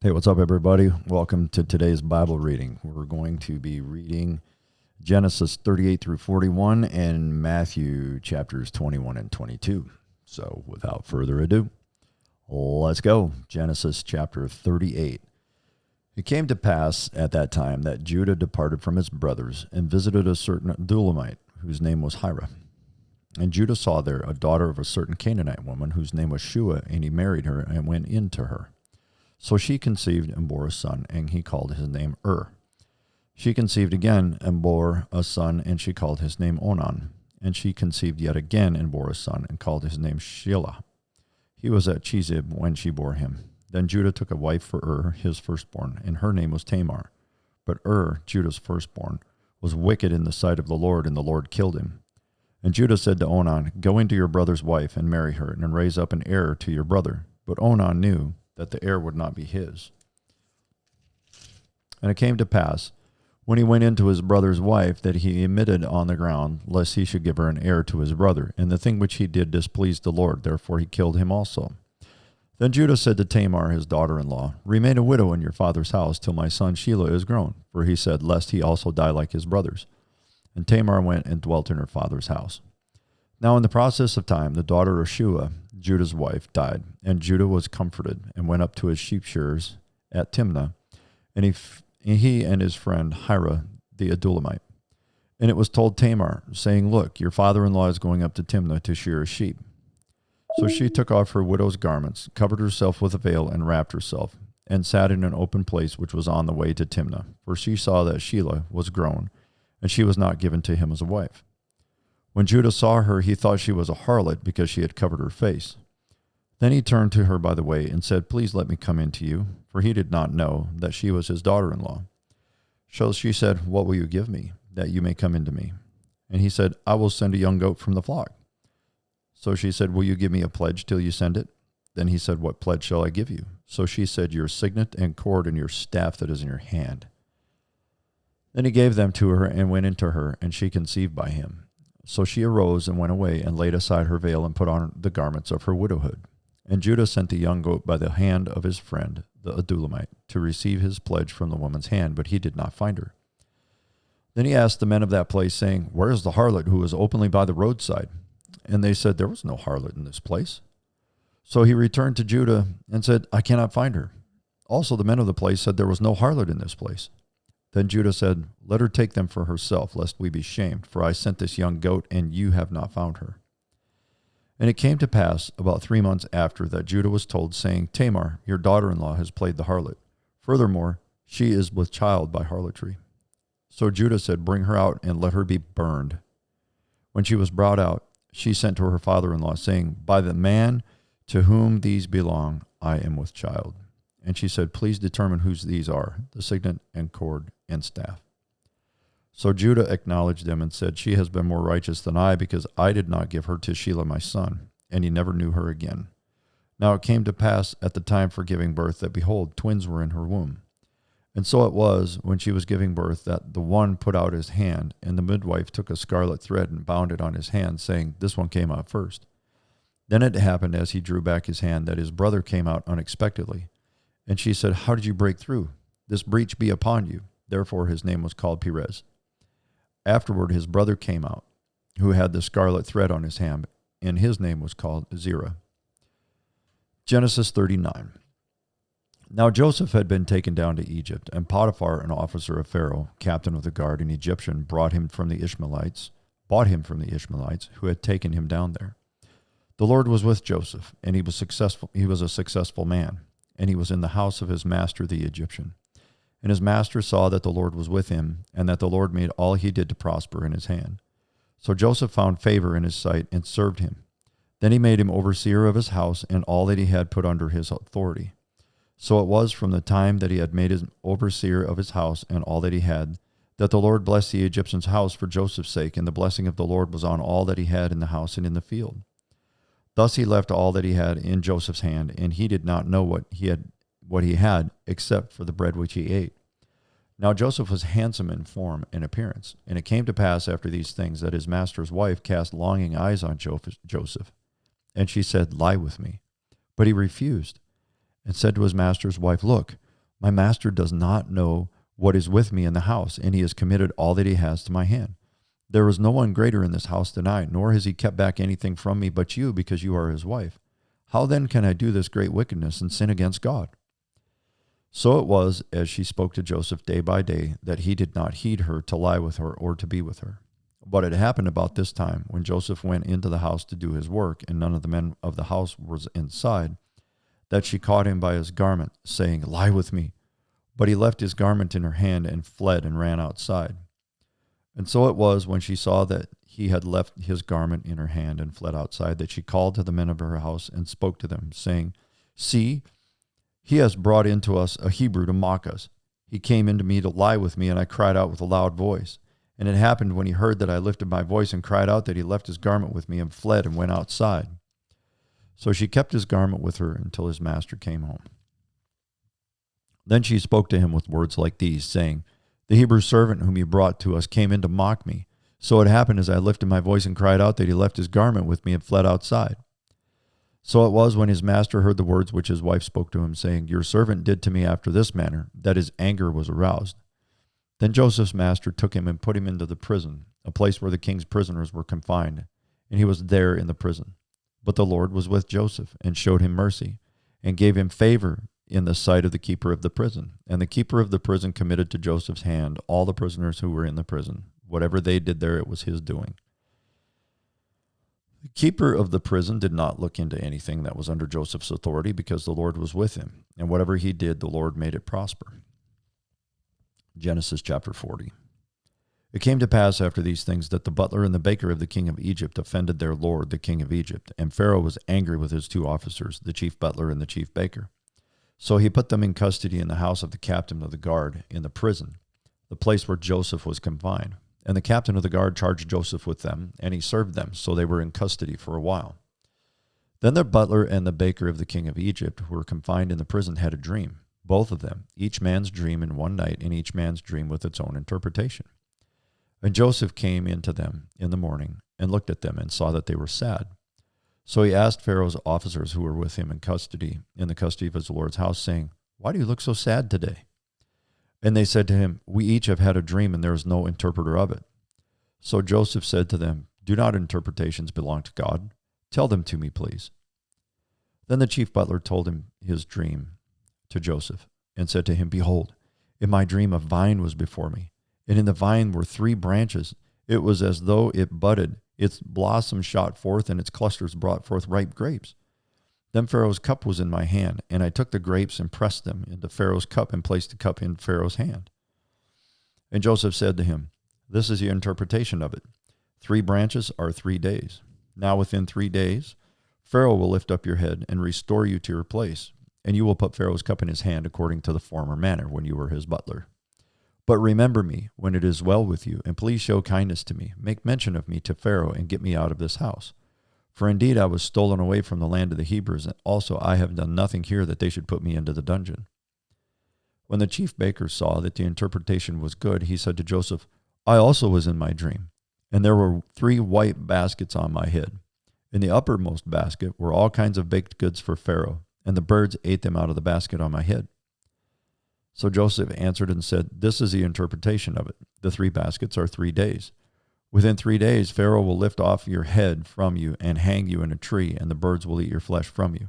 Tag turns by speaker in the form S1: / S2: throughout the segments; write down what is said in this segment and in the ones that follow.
S1: Hey, what's up, everybody? Welcome to today's Bible reading. We're going to be reading Genesis 38 through 41 and Matthew chapters 21 and 22. So, without further ado, let's go. Genesis chapter 38. It came to pass at that time that Judah departed from his brothers and visited a certain Adullamite, whose name was Hira. And Judah saw there a daughter of a certain Canaanite woman, whose name was Shua, and he married her and went in to her. So she conceived and bore a son, and he called his name She conceived again and bore a son, and she called his name Onan. And she conceived yet again and bore a son, and called his name Shelah. He was at Chezib when she bore him. Then Judah took a wife for his firstborn, and her name was Tamar. But Judah's firstborn, was wicked in the sight of the Lord, and the Lord killed him. And Judah said to Onan, Go into your brother's wife, and marry her, and raise up an heir to your brother. But Onan knew that the heir would not be his. And it came to pass, when he went into his brother's wife, that he emitted on the ground, lest he should give her an heir to his brother. And the thing which he did displeased the Lord, therefore he killed him also. Then Judah said to Tamar, his daughter-in-law, Remain a widow in your father's house till my son Shelah is grown. For he said, Lest he also die like his brothers. And Tamar went and dwelt in her father's house. Now in the process of time, the daughter of Shua, Judah's wife, died, and Judah was comforted, and went up to his sheep shearers at Timnah, and he and his friend Hira the Adullamite. And it was told Tamar, saying, Look, your father-in-law is going up to Timnah to shear his sheep. So she took off her widow's garments, covered herself with a veil, and wrapped herself, and sat in an open place which was on the way to Timnah, for she saw that Shelah was grown, and she was not given to him as a wife. When Judah saw her, he thought she was a harlot, because she had covered her face. Then he turned to her by the way and said, Please let me come in to you, for he did not know that she was his daughter-in-law. So she said, What will you give me, that you may come into me? And he said, I will send a young goat from the flock. So she said, Will you give me a pledge till you send it? Then he said, What pledge shall I give you? So she said, Your signet and cord and your staff that is in your hand. Then he gave them to her and went into her, and she conceived by him. So she arose and went away and laid aside her veil and put on the garments of her widowhood. And Judah sent the young goat by the hand of his friend, the Adullamite, to receive his pledge from the woman's hand, but he did not find her. Then he asked the men of that place, saying, Where is the harlot who was openly by the roadside? And they said, There was no harlot in this place. So he returned to Judah and said, I cannot find her. Also the men of the place said, There was no harlot in this place. Then Judah said, Let her take them for herself, lest we be shamed, for I sent this young goat, and you have not found her. And it came to pass, about 3 months after, that Judah was told, saying, Tamar, your daughter-in-law, has played the harlot. Furthermore, she is with child by harlotry. So Judah said, Bring her out, and let her be burned. When she was brought out, she sent to her father-in-law, saying, By the man to whom these belong, I am with child. And she said, Please determine whose these are, the signet and cord and staff. So Judah acknowledged them and said, She has been more righteous than I, because I did not give her to Shelah my son. And he never knew her again. Now it came to pass at the time for giving birth that, behold, twins were in her womb. And so it was, when she was giving birth, that the one put out his hand, and the midwife took a scarlet thread and bound it on his hand, saying, This one came out first. Then it happened, as he drew back his hand, that his brother came out unexpectedly. And she said, How did you break through? This breach be upon you. Therefore his name was called Perez. Afterward his brother came out, who had the scarlet thread on his hand, and his name was called Zerah. Genesis 39. Now Joseph had been taken down to Egypt, and Potiphar, an officer of Pharaoh, captain of the guard, an Egyptian, bought him from the Ishmaelites, who had taken him down there. The Lord was with Joseph, and he was successful. He was a successful man, and he was in the house of his master the Egyptian. And his master saw that the Lord was with him, and that the Lord made all he did to prosper in his hand. So Joseph found favor in his sight and served him. Then he made him overseer of his house, and all that he had put under his authority. So it was from the time that he had made him overseer of his house and all that he had, that the Lord blessed the Egyptian's house for Joseph's sake, and the blessing of the Lord was on all that he had in the house and in the field. Thus he left all that he had in Joseph's hand, and he did not know what he had, except for the bread which he ate. Now Joseph was handsome in form and appearance, and it came to pass after these things that his master's wife cast longing eyes on Joseph, and she said, Lie with me. But he refused, and said to his master's wife, Look, My master does not know what is with me in the house, and he has committed all that he has to my hand. There is no one greater in this house than I, nor has he kept back anything from me but you, because you are his wife. How then can I do this great wickedness and sin against God?" So it was, as she spoke to Joseph day by day, that he did not heed her to lie with her or to be with her. But it happened about this time, when Joseph went into the house to do his work, and none of the men of the house was inside, that she caught him by his garment, saying, "Lie with me." But he left his garment in her hand and fled and ran outside. And so it was, when she saw that he had left his garment in her hand and fled outside, that she called to the men of her house and spoke to them, saying, "See, he has brought into us a Hebrew to mock us. He came into me to lie with me, and I cried out with a loud voice. And it happened, when he heard that I lifted my voice and cried out, that he left his garment with me and fled and went outside." So she kept his garment with her until his master came home. Then she spoke to him with words like these, saying, "The Hebrew servant whom you brought to us came in to mock me. So it happened, as I lifted my voice and cried out, that he left his garment with me and fled outside." So it was, when his master heard the words which his wife spoke to him, saying, "Your servant did to me after this manner," that his anger was aroused. Then Joseph's master took him and put him into the prison, a place where the king's prisoners were confined, and he was there in the prison. But the Lord was with Joseph, and showed him mercy, and gave him favor in the sight of the keeper of the prison. And the keeper of the prison committed to Joseph's hand all the prisoners who were in the prison. Whatever they did there, it was his doing. The keeper of the prison did not look into anything that was under Joseph's authority, because the Lord was with him, and whatever he did, the Lord made it prosper. Genesis chapter 40. It came to pass after these things that the butler and the baker of the king of Egypt offended their lord, the king of Egypt, and Pharaoh was angry with his two officers, the chief butler and the chief baker. So he put them in custody in the house of the captain of the guard, in the prison, the place where Joseph was confined. And the captain of the guard charged Joseph with them, and he served them, so they were in custody for a while. Then the butler and the baker of the king of Egypt, who were confined in the prison, had a dream, both of them, each man's dream in one night, and each man's dream with its own interpretation. And Joseph came in to them in the morning, and looked at them, and saw that they were sad. So he asked Pharaoh's officers who were with him in the custody of his lord's house, saying, "Why do you look so sad today?" And they said to him, "We each have had a dream, and there is no interpreter of it." So Joseph said to them, "Do not interpretations belong to God? Tell them to me, please." Then the chief butler told him his dream to Joseph, and said to him, "Behold, in my dream a vine was before me, and in the vine were 3 branches. It was as though it budded, its blossoms shot forth, and its clusters brought forth ripe grapes. Then Pharaoh's cup was in my hand, and I took the grapes and pressed them into Pharaoh's cup and placed the cup in Pharaoh's hand." And Joseph said to him, "This is the interpretation of it. 3 branches are 3 days. Now within 3 days, Pharaoh will lift up your head and restore you to your place, and you will put Pharaoh's cup in his hand according to the former manner when you were his butler. But remember me when it is well with you, and please show kindness to me. Make mention of me to Pharaoh, and get me out of this house. For indeed I was stolen away from the land of the Hebrews, and also I have done nothing here that they should put me into the dungeon." When the chief baker saw that the interpretation was good, he said to Joseph, "I also was in my dream, and there were 3 white baskets on my head. In the uppermost basket were all kinds of baked goods for Pharaoh, and the birds ate them out of the basket on my head." So Joseph answered and said, "This is the interpretation of it. The 3 baskets are 3 days. Within 3 days, Pharaoh will lift off your head from you and hang you in a tree, and the birds will eat your flesh from you."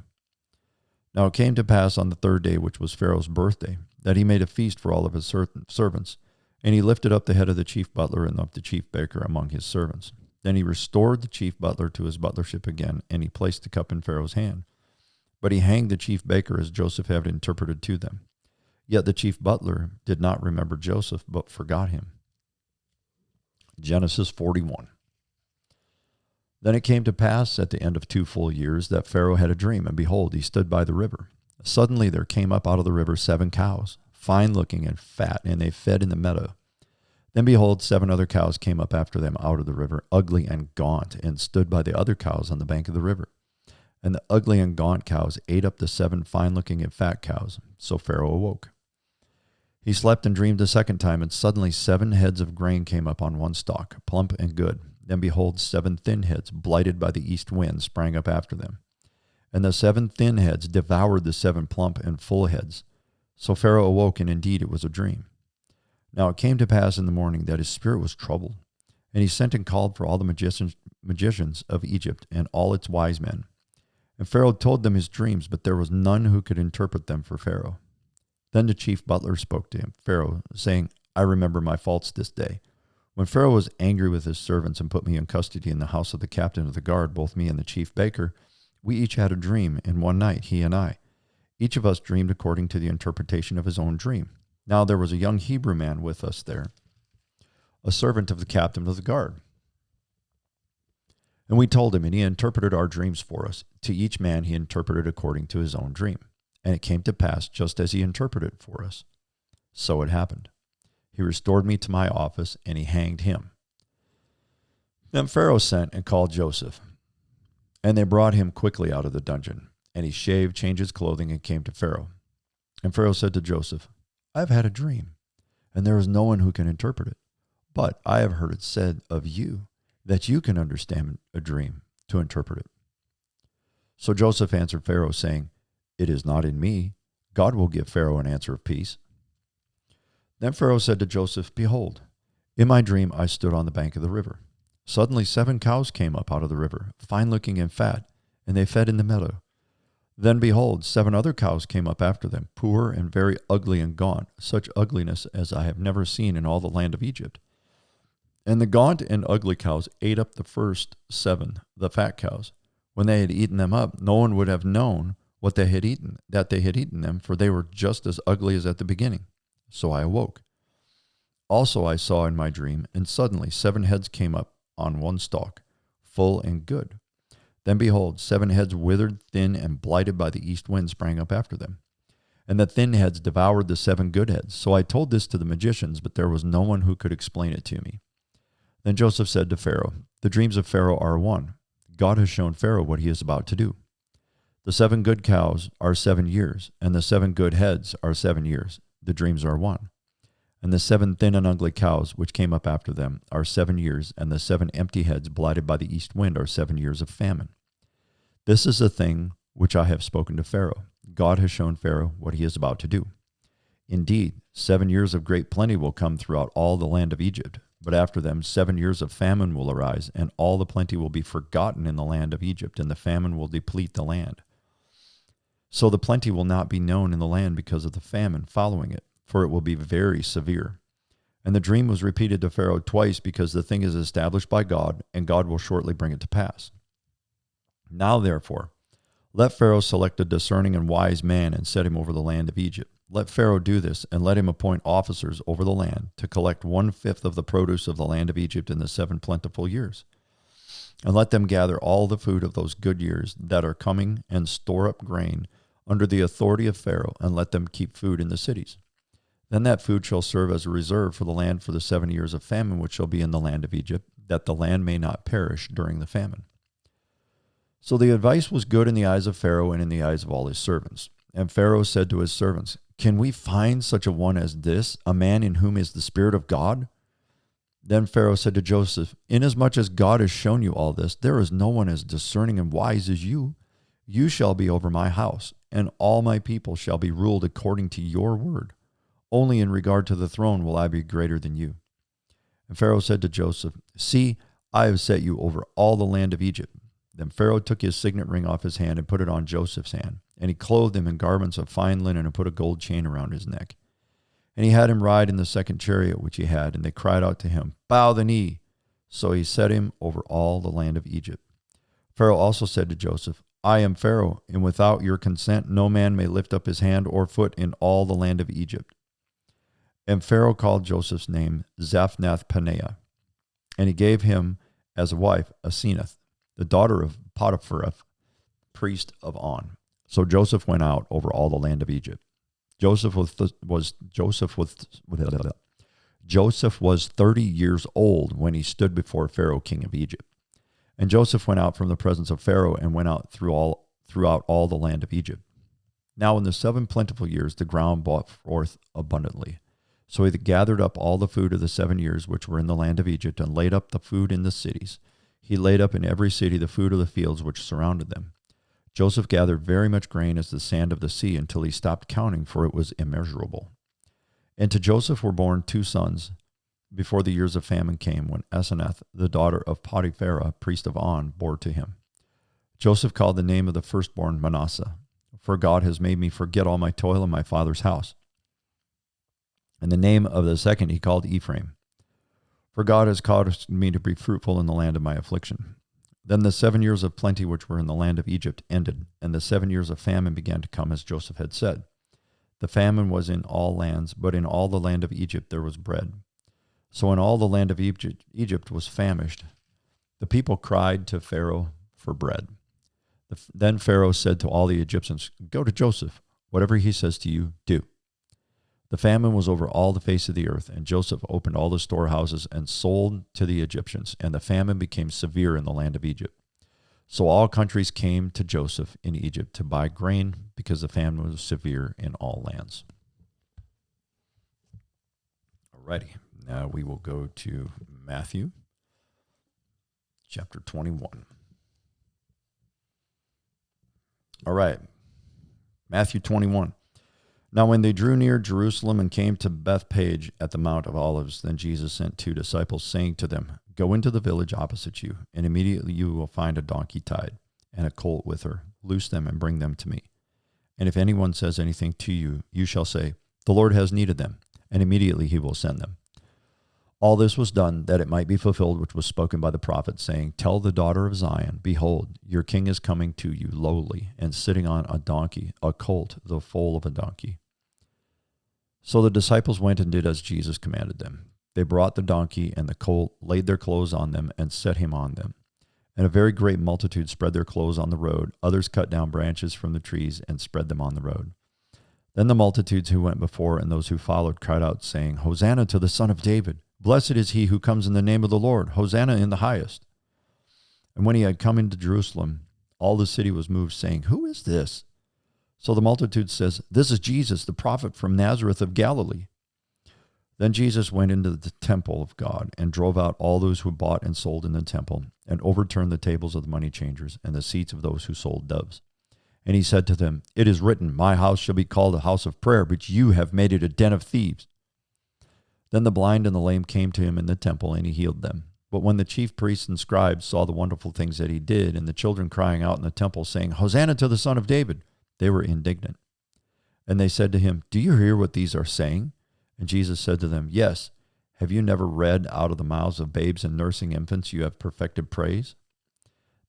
S1: Now it came to pass on the 3rd day, which was Pharaoh's birthday, that he made a feast for all of his servants, and he lifted up the head of the chief butler and of the chief baker among his servants. Then he restored the chief butler to his butlership again, and he placed the cup in Pharaoh's hand. But he hanged the chief baker as Joseph had interpreted to them. Yet the chief butler did not remember Joseph, but forgot him. Genesis 41. Then it came to pass at the end of 2 full years that Pharaoh had a dream, and behold, he stood by the river. Suddenly there came up out of the river 7 cows, fine-looking and fat, and they fed in the meadow. Then behold, 7 other cows came up after them out of the river, ugly and gaunt, and stood by the other cows on the bank of the river. And the ugly and gaunt cows ate up the 7 fine-looking and fat cows. So Pharaoh awoke. He slept and dreamed a second time, and suddenly 7 heads of grain came up on one stalk, plump and good. Then behold, 7 thin heads, blighted by the east wind, sprang up after them. And the 7 thin heads devoured the 7 plump and full heads. So Pharaoh awoke, and indeed it was a dream. Now it came to pass in the morning that his spirit was troubled, and he sent and called for all the magicians of Egypt and all its wise men. And Pharaoh told them his dreams, but there was none who could interpret them for Pharaoh. Then the chief butler spoke to him, Pharaoh, saying, I remember my faults this day. When Pharaoh was angry with his servants and put me in custody in the house of the captain of the guard, both me and the chief baker, we each had a dream in one night, he and I. Each of us dreamed according to the interpretation of his own dream. Now there was a young Hebrew man with us there, a servant of the captain of the guard. And we told him, and he interpreted our dreams for us. To each man he interpreted according to his own dream. And it came to pass just as he interpreted for us. So it happened. He restored me to my office, and he hanged him. Then Pharaoh sent and called Joseph. And they brought him quickly out of the dungeon. And he shaved, changed his clothing, and came to Pharaoh. And Pharaoh said to Joseph, I have had a dream, and there is no one who can interpret it. But I have heard it said of you that you can understand a dream to interpret it. So Joseph answered Pharaoh, saying, It is not in me. God will give Pharaoh an answer of peace. Then Pharaoh said to Joseph, Behold, in my dream I stood on the bank of the river. Suddenly 7 cows came up out of the river, fine-looking and fat, and they fed in the meadow. Then behold, 7 other cows came up after them, poor and very ugly and gaunt, such ugliness as I have never seen in all the land of Egypt. And the gaunt and ugly cows ate up the first 7, the fat cows. When they had eaten them up, no one would have known that they had eaten them, for they were just as ugly as at the beginning. So I awoke. Also I saw in my dream, and suddenly 7 heads came up on one stalk, full and good. Then behold, 7 heads withered, thin, and blighted by the east wind sprang up after them. And the thin heads devoured the 7 good heads. So I told this to the magicians, but there was no one who could explain it to me. Then Joseph said to Pharaoh, The dreams of Pharaoh are one. God has shown Pharaoh what he is about to do. The 7 good cows are 7 years, and the 7 good heads are 7 years. The dreams are one. And the 7 thin and ugly cows which came up after them are 7 years, and the 7 empty heads blighted by the east wind are 7 years of famine. This is the thing which I have spoken to Pharaoh. God has shown Pharaoh what he is about to do. Indeed, 7 years of great plenty will come throughout all the land of Egypt, but after them 7 years of famine will arise, and all the plenty will be forgotten in the land of Egypt, and the famine will deplete the land. So the plenty will not be known in the land because of the famine following it, for it will be very severe. And the dream was repeated to Pharaoh twice, because the thing is established by God, and God will shortly bring it to pass. Now therefore, let Pharaoh select a discerning and wise man and set him over the land of Egypt. Let Pharaoh do this, and let him appoint officers over the land to collect 1/5 of the produce of the land of Egypt in the 7 plentiful years. And let them gather all the food of those good years that are coming and store up grain under the authority of Pharaoh, and let them keep food in the cities. Then that food shall serve as a reserve for the land for the 7 years of famine which shall be in the land of Egypt, that the land may not perish during the famine. So the advice was good in the eyes of Pharaoh and in the eyes of all his servants. And Pharaoh said to his servants, Can we find such a one as this, a man in whom is the Spirit of God? Then Pharaoh said to Joseph, Inasmuch as God has shown you all this, there is no one as discerning and wise as you. You shall be over my house, and all my people shall be ruled according to your word. Only in regard to the throne will I be greater than you. And Pharaoh said to Joseph, See, I have set you over all the land of Egypt. Then Pharaoh took his signet ring off his hand and put it on Joseph's hand. And he clothed him in garments of fine linen and put a gold chain around his neck. And he had him ride in the second chariot which he had, and they cried out to him, Bow the knee. So he set him over all the land of Egypt. Pharaoh also said to Joseph, I am Pharaoh, and without your consent no man may lift up his hand or foot in all the land of Egypt. And Pharaoh called Joseph's name Zaphnath-Paneah, and he gave him as a wife Asenath, the daughter of Potiphar, priest of On. So Joseph went out over all the land of Egypt. Joseph was 30 years old when he stood before Pharaoh, king of Egypt. And Joseph went out from the presence of Pharaoh and went out throughout all the land of Egypt. Now in the 7 plentiful years the ground brought forth abundantly. So he gathered up all the food of the 7 years which were in the land of Egypt, and laid up the food in the cities. He laid up in every city the food of the fields which surrounded them. Joseph gathered very much grain as the sand of the sea until he stopped counting, for it was immeasurable. And to Joseph were born 2 sons before the years of famine came, when Asenath, the daughter of Potiphera, priest of On, bore to him. Joseph called the name of the firstborn Manasseh, for God has made me forget all my toil in my father's house. And the name of the second he called Ephraim, for God has caused me to be fruitful in the land of my affliction. Then the 7 years of plenty which were in the land of Egypt ended, and the 7 years of famine began to come, as Joseph had said. The famine was in all lands, but in all the land of Egypt there was bread. So in all the land of Egypt was famished. The people cried to Pharaoh for bread. Then Pharaoh said to all the Egyptians, "Go to Joseph. Whatever he says to you, do." The famine was over all the face of the earth, and Joseph opened all the storehouses and sold to the Egyptians, and the famine became severe in the land of Egypt. So all countries came to Joseph in Egypt to buy grain, because the famine was severe in all lands. Alrighty, now we will go to Matthew chapter 21. All right, Matthew 21. Now when they drew near Jerusalem and came to Bethphage at the Mount of Olives, then Jesus sent 2 disciples, saying to them, "Go into the village opposite you, and immediately you will find a donkey tied, and a colt with her. Loose them and bring them to me. And if anyone says anything to you, you shall say, 'The Lord has need of them,' and immediately he will send them." All this was done that it might be fulfilled which was spoken by the prophet, saying, "Tell the daughter of Zion, behold, your king is coming to you lowly, and sitting on a donkey, a colt, the foal of a donkey." So the disciples went and did as Jesus commanded them. They brought the donkey and the colt, laid their clothes on them, and set him on them. And a very great multitude spread their clothes on the road. Others cut down branches from the trees and spread them on the road. Then the multitudes who went before and those who followed cried out, saying, "Hosanna to the Son of David! Blessed is he who comes in the name of the Lord! Hosanna in the highest!" And when he had come into Jerusalem, all the city was moved, saying, "Who is this?" So the multitude says, "This is Jesus, the prophet from Nazareth of Galilee." Then Jesus went into the temple of God and drove out all those who bought and sold in the temple, and overturned the tables of the money changers and the seats of those who sold doves. And he said to them, "It is written, 'My house shall be called a house of prayer,' but you have made it a den of thieves." Then the blind and the lame came to him in the temple, and he healed them. But when the chief priests and scribes saw the wonderful things that he did, and the children crying out in the temple, saying, "Hosanna to the Son of David," they were indignant. And they said to him, "Do you hear what these are saying?" And Jesus said to them, "Yes. Have you never read, 'Out of the mouths of babes and nursing infants you have perfected praise'?"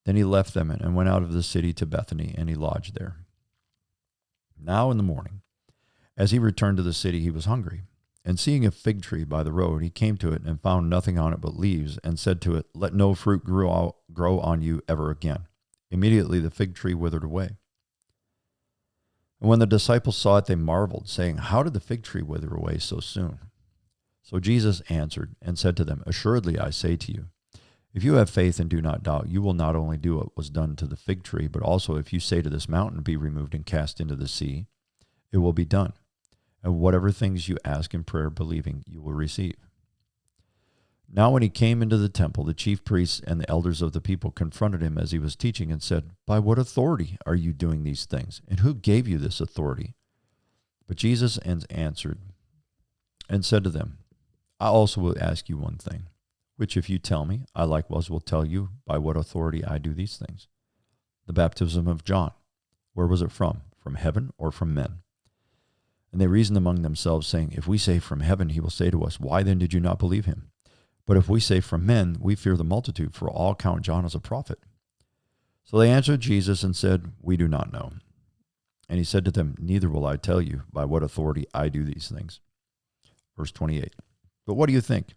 S1: Then he left them and went out of the city to Bethany, and he lodged there. Now in the morning, as he returned to the city, he was hungry. And seeing a fig tree by the road, he came to it and found nothing on it but leaves, and said to it, "Let no fruit grow on you ever again." Immediately the fig tree withered away. And when the disciples saw it, they marveled, saying, "How did the fig tree wither away so soon?" So Jesus answered and said to them, "Assuredly I say to you, if you have faith and do not doubt, you will not only do what was done to the fig tree, but also if you say to this mountain, 'Be removed and cast into the sea,' it will be done. And whatever things you ask in prayer, believing, you will receive." Now when he came into the temple, the chief priests and the elders of the people confronted him as he was teaching and said, "By what authority are you doing these things? And who gave you this authority?" But Jesus answered and said to them, "I also will ask you one thing, which if you tell me, I likewise will tell you by what authority I do these things. The baptism of John, where was it from? From heaven or from men?" And they reasoned among themselves, saying, "If we say from heaven, he will say to us, 'Why then did you not believe him?' But if we say from men, we fear the multitude, for all count John as a prophet." So they answered Jesus and said, "We do not know." And he said to them, "Neither will I tell you by what authority I do these things." Verse 28. But what do you think?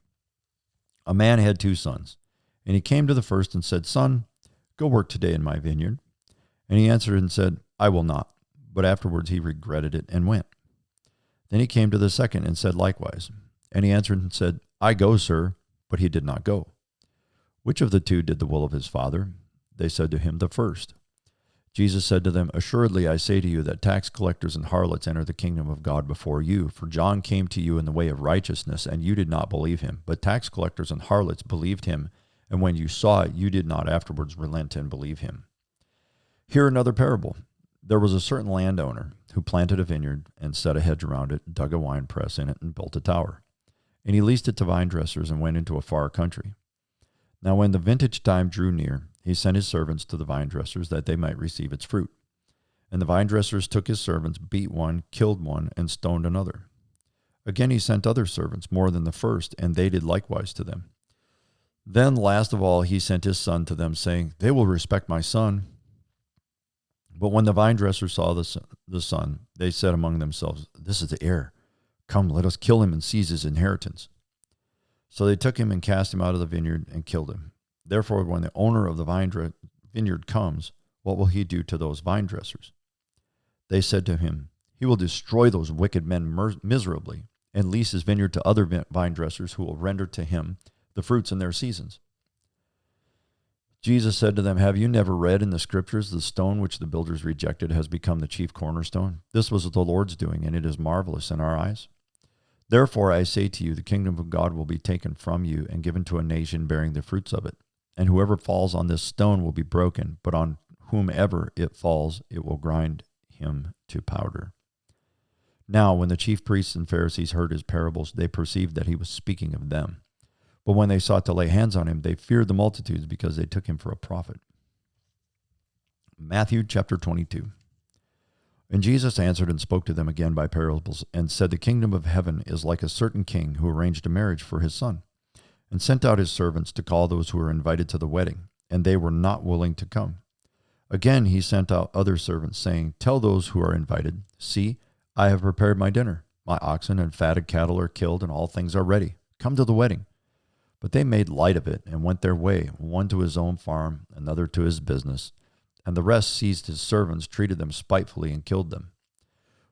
S1: A man had 2 sons, and he came to the first and said, "Son, go work today in my vineyard." And he answered and said, "I will not." But afterwards he regretted it and went. Then he came to the second and said likewise. And he answered and said, "I go, sir." But he did not go. Which of the 2 did the will of his father? They said to him, "The first." Jesus said to them, "Assuredly I say to you that tax collectors and harlots enter the kingdom of God before you. For John came to you in the way of righteousness, and you did not believe him. But tax collectors and harlots believed him, and when you saw it, you did not afterwards relent and believe him. Hear another parable. There was a certain landowner who planted a vineyard and set a hedge around it, dug a wine press in it, and built a tower. And he leased it to vine dressers and went into a far country. Now when the vintage time drew near, he sent his servants to the vine dressers that they might receive its fruit. And the vine dressers took his servants, beat one, killed one, and stoned another. Again he sent other servants, more than the first, and they did likewise to them. Then last of all he sent his son to them, saying, They will respect my son. But when the vine dressers saw the son, they said among themselves, This is the heir. Come, let us kill him and seize his inheritance. So they took him and cast him out of the vineyard and killed him. Therefore, when the owner of the vineyard comes, what will he do to those vine dressers? They said to him, He will destroy those wicked men miserably, and lease his vineyard to other vine dressers who will render to him the fruits in their seasons. Jesus said to them, Have you never read in the scriptures, the stone which the builders rejected has become the chief cornerstone? This was the Lord's doing, and it is marvelous in our eyes. Therefore I say to you, the kingdom of God will be taken from you and given to a nation bearing the fruits of it. And whoever falls on this stone will be broken, but on whomever it falls, it will grind him to powder. Now when the chief priests and Pharisees heard his parables, they perceived that he was speaking of them. But when they sought to lay hands on him, they feared the multitudes because they took him for a prophet. Matthew chapter 22. And Jesus answered and spoke to them again by parables, and said, The kingdom of heaven is like a certain king who arranged a marriage for his son, and sent out his servants to call those who were invited to the wedding, and they were not willing to come. Again he sent out other servants, saying, Tell those who are invited, See, I have prepared my dinner. My oxen and fatted cattle are killed, and all things are ready. Come to the wedding. But they made light of it and went their way, one to his own farm, another to his business. And the rest seized his servants, treated them spitefully, and killed them.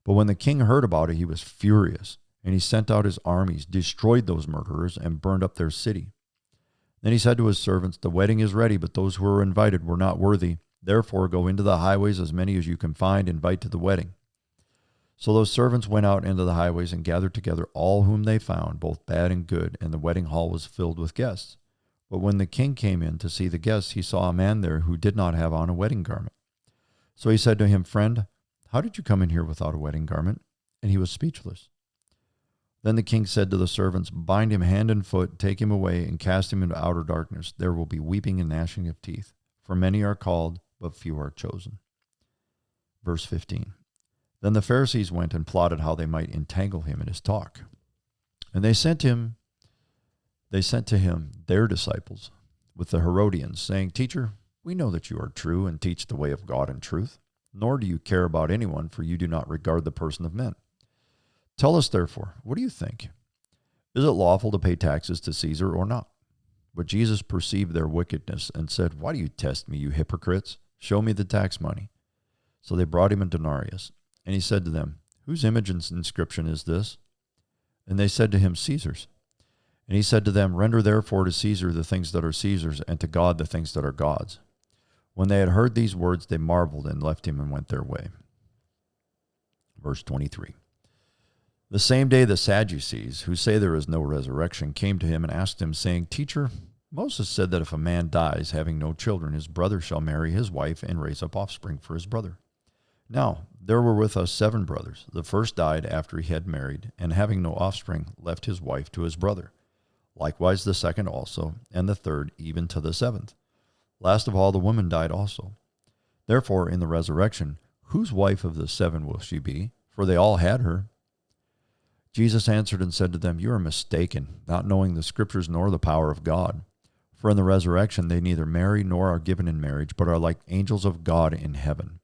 S1: But when the king heard about it, he was furious, and he sent out his armies, destroyed those murderers, and burned up their city. Then he said to his servants, The wedding is ready, but those who were invited were not worthy. Therefore go into the highways, as many as you can find, invite to the wedding. So those servants went out into the highways and gathered together all whom they found, both bad and good, and the wedding hall was filled with guests. But when the king came in to see the guests, he saw a man there who did not have on a wedding garment. So he said to him, Friend, how did you come in here without a wedding garment? And he was speechless. Then the king said to the servants, Bind him hand and foot, take him away, and cast him into outer darkness. There will be weeping and gnashing of teeth, for many are called, but few are chosen. Verse 15. Then the Pharisees went and plotted how they might entangle him in his talk. And they sent to him their disciples with the Herodians, saying, Teacher, we know that you are true and teach the way of God in truth, nor do you care about anyone, for you do not regard the person of men. Tell us, therefore, what do you think? Is it lawful to pay taxes to Caesar or not? But Jesus perceived their wickedness and said, Why do you test me, you hypocrites? Show me the tax money. So they brought him a denarius. And he said to them, Whose image and inscription is this? And they said to him, Caesar's. And he said to them, Render therefore to Caesar the things that are Caesar's, and to God the things that are God's. When they had heard these words, they marveled and left him and went their way. Verse 23. The same day the Sadducees, who say there is no resurrection, came to him and asked him, saying, Teacher, Moses said that if a man dies having no children, his brother shall marry his wife and raise up offspring for his brother. Now, there were with us 7 brothers. The first died after he had married, and having no offspring, left his wife to his brother. Likewise the second also, and the third, even to the 7th. Last of all, the woman died also. Therefore, in the resurrection, whose wife of the 7 will she be? For they all had her. Jesus answered and said to them, You are mistaken, not knowing the Scriptures nor the power of God. For in the resurrection they neither marry nor are given in marriage, but are like angels of God in heaven.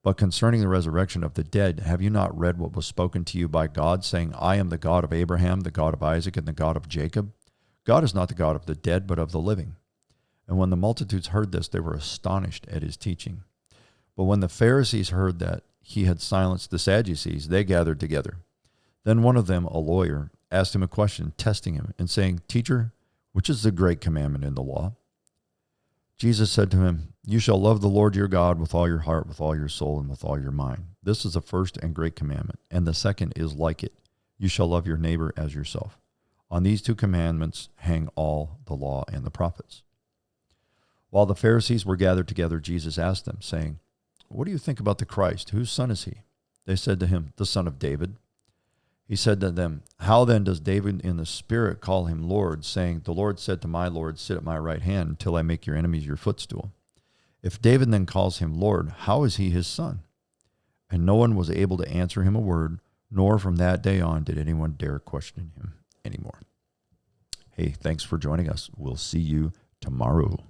S1: But concerning the resurrection of the dead, have you not read what was spoken to you by God, saying, I am the God of Abraham, the God of Isaac, and the God of Jacob? God is not the God of the dead, but of the living. And when the multitudes heard this, they were astonished at his teaching. But when the Pharisees heard that he had silenced the Sadducees, they gathered together. Then one of them, a lawyer, asked him a question, testing him, and saying, Teacher, which is the great commandment in the law? Jesus said to him, You shall love the Lord your God with all your heart, with all your soul, and with all your mind. This is the first and great commandment, and the second is like it. You shall love your neighbor as yourself. On these 2 commandments hang all the law and the prophets. While the Pharisees were gathered together, Jesus asked them, saying, "What do you think about the Christ? Whose son is he?" They said to him, "The son of David." He said to them, "How then does David in the Spirit call him Lord, saying, 'The Lord said to my Lord, sit at my right hand until I make your enemies your footstool'? If David then calls him Lord, how is he his son?" And no one was able to answer him a word, nor from that day on did anyone dare question him anymore. Hey, thanks for joining us. We'll see you tomorrow.